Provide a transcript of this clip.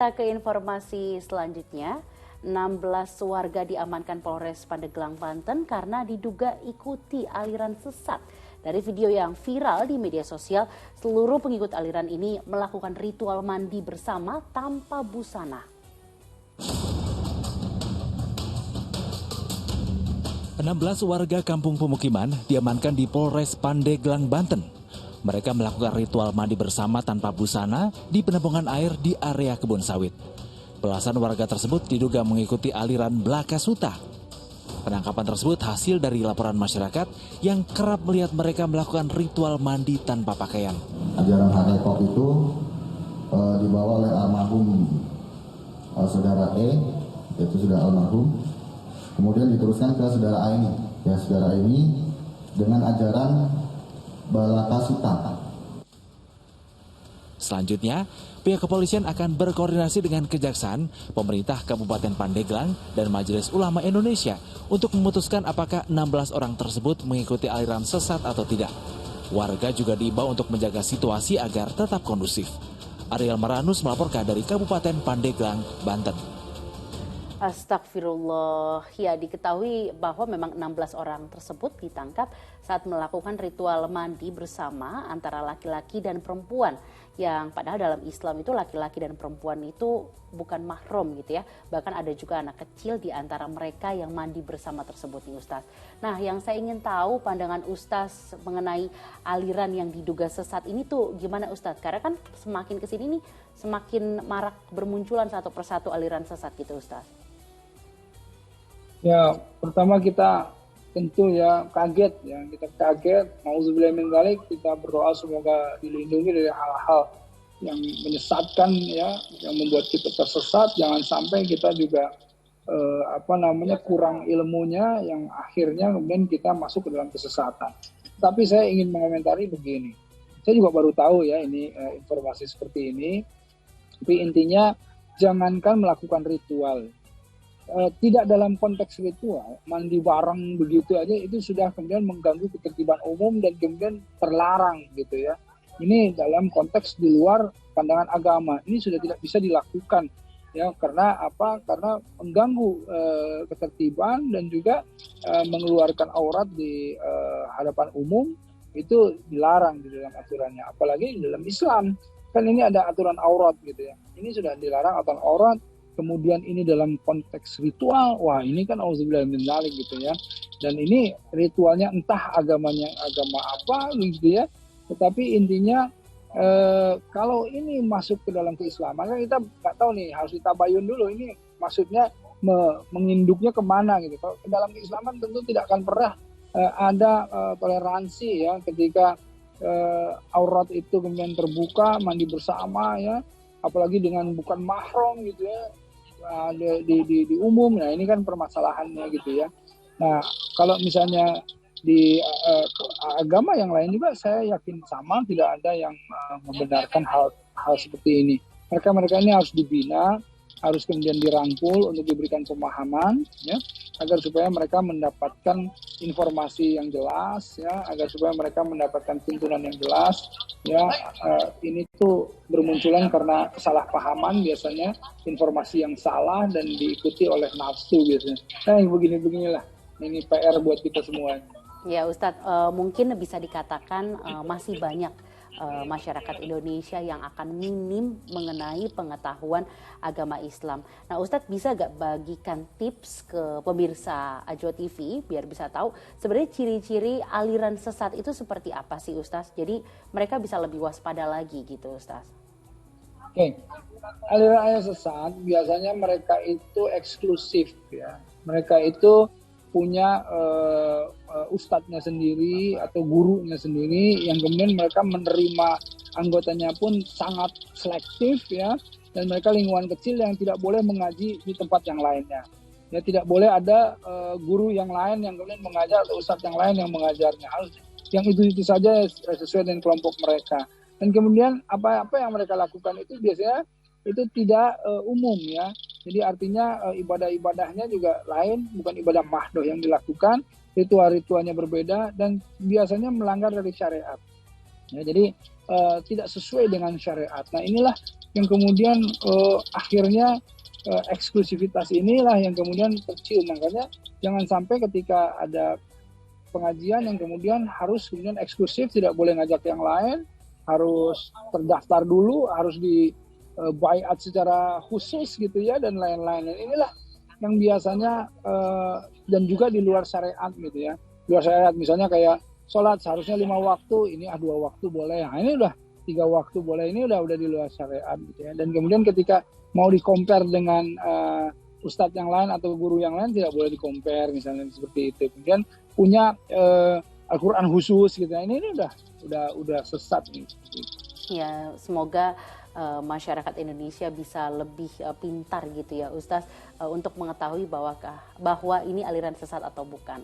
Kita ke informasi selanjutnya, 16 warga diamankan Polres Pandeglang, Banten karena diduga ikuti aliran sesat. Dari video yang viral di media sosial, seluruh pengikut aliran ini melakukan ritual mandi bersama tanpa busana. 16 warga kampung pemukiman diamankan di Polres Pandeglang, Banten. Mereka melakukan ritual mandi bersama tanpa busana di penampungan air di area kebun sawit. Belasan warga tersebut diduga mengikuti aliran Blaka Suta. Penangkapan tersebut hasil dari laporan masyarakat yang kerap melihat mereka melakukan ritual mandi tanpa pakaian. Ajaran Hakekok itu dibawa oleh almarhum saudara E, yaitu sudah almarhum. Kemudian diteruskan ke saudara A ini. Ya, saudara ini dengan ajaran Blaka Suta. Selanjutnya, pihak kepolisian akan berkoordinasi dengan Kejaksaan, pemerintah Kabupaten Pandeglang, dan Majelis Ulama Indonesia untuk memutuskan apakah 16 orang tersebut mengikuti aliran sesat atau tidak. Warga juga diimbau untuk menjaga situasi agar tetap kondusif. Ariel Maranus melaporkan dari Kabupaten Pandeglang, Banten. Astagfirullah, ya diketahui bahwa memang 16 orang tersebut ditangkap saat melakukan ritual mandi bersama antara laki-laki dan perempuan. Yang padahal dalam Islam itu laki-laki dan perempuan itu bukan mahram gitu ya. Bahkan ada juga anak kecil di antara mereka yang mandi bersama tersebut nih Ustaz. Nah yang saya ingin tahu pandangan Ustaz mengenai aliran yang diduga sesat ini tuh gimana Ustaz? Karena kan semakin kesini nih semakin marak bermunculan satu persatu aliran sesat gitu Ustaz. Ya, pertama kita tentu ya kaget, kita kaget. Nauzubillah min dzalik, kita berdoa semoga dilindungi dari hal-hal yang menyesatkan ya, yang membuat kita tersesat. Jangan sampai kita juga kurang ilmunya yang akhirnya kemudian kita masuk ke dalam kesesatan. Tapi saya ingin mengomentari begini. Saya juga baru tahu ya ini informasi seperti ini. Tapi intinya jangankan melakukan ritual. Tidak dalam konteks ritual, mandi bareng begitu aja itu sudah kemudian mengganggu ketertiban umum dan kemudian terlarang gitu ya. Ini dalam konteks di luar pandangan agama, ini sudah tidak bisa dilakukan ya karena apa? Karena mengganggu ketertiban dan juga mengeluarkan aurat di hadapan umum itu dilarang di dalam aturannya. Apalagi di dalam Islam kan ini ada aturan aurat gitu ya. Ini sudah dilarang aturan aurat. Kemudian ini dalam konteks ritual, wah ini kan auzubillah min dzalik gitu ya. Dan ini ritualnya entah agamanya agama apa gitu ya. Tetapi intinya kalau ini masuk ke dalam keislaman, kan kita nggak tahu nih, harus ditabayun dulu ini maksudnya menginduknya kemana gitu. Kalau ke dalam keislaman tentu tidak akan pernah ada toleransi ya ketika aurat itu kemudian terbuka, mandi bersama ya. Apalagi dengan bukan mahram gitu ya. Di umum, nah ini kan permasalahannya gitu ya. Nah kalau misalnya di agama yang lain juga saya yakin sama, tidak ada yang membenarkan hal seperti ini. Mereka ini harus dibina, harus kemudian dirangkul untuk diberikan pemahaman ya, agar supaya mereka mendapatkan informasi yang jelas ya, agar supaya mereka mendapatkan tuntunan yang jelas ya. Ini tuh bermunculan karena kesalahpahaman biasanya, informasi yang salah dan diikuti oleh nafsu biasanya. Nah beginilah, ini PR buat kita semua. Ya Ustadz, mungkin bisa dikatakan masih banyak masyarakat Indonesia yang akan minim mengenai pengetahuan agama Islam. Nah Ustadz bisa gak bagikan tips ke pemirsa Ajwa TV biar bisa tahu sebenarnya ciri-ciri aliran sesat itu seperti apa sih Ustadz? Jadi mereka bisa lebih waspada lagi gitu Ustadz. Oke, aliran sesat biasanya mereka itu eksklusif ya. Mereka itu punya ustadznya sendiri atau gurunya sendiri yang kemudian mereka menerima anggotanya pun sangat selektif ya, dan mereka lingkungan kecil yang tidak boleh mengaji di tempat yang lainnya ya, tidak boleh ada guru yang lain yang kemudian mengajar atau ustadz yang lain yang mengajarnya, harus yang itu saja sesuai dengan kelompok mereka. Dan kemudian apa yang mereka lakukan itu biasanya itu tidak umum ya. Jadi artinya ibadah-ibadahnya juga lain, bukan ibadah mahdoh yang dilakukan, ritual-ritualnya berbeda dan biasanya melanggar dari syariat. Ya, jadi tidak sesuai dengan syariat. Nah inilah yang kemudian akhirnya eksklusivitas inilah yang kemudian tercium. Makanya jangan sampai ketika ada pengajian yang kemudian harus kemudian eksklusif, tidak boleh ngajak yang lain, harus terdaftar dulu, harus di baiat secara khusus gitu ya, dan lain-lain. Dan inilah yang biasanya dan juga di luar syariat gitu ya. Luar syariat misalnya kayak sholat seharusnya 5 waktu, ini 2 waktu boleh. Nah ini udah 3 waktu boleh, ini udah di luar syariat gitu ya. Dan kemudian ketika mau di-compare dengan ustadz yang lain atau guru yang lain, tidak boleh di-compare misalnya seperti itu. Kemudian punya Al-Quran khusus gitu. Ini udah sesat nih. Ya, semoga masyarakat Indonesia bisa lebih pintar gitu ya Ustaz, untuk mengetahui bahwa ini aliran sesat atau bukan.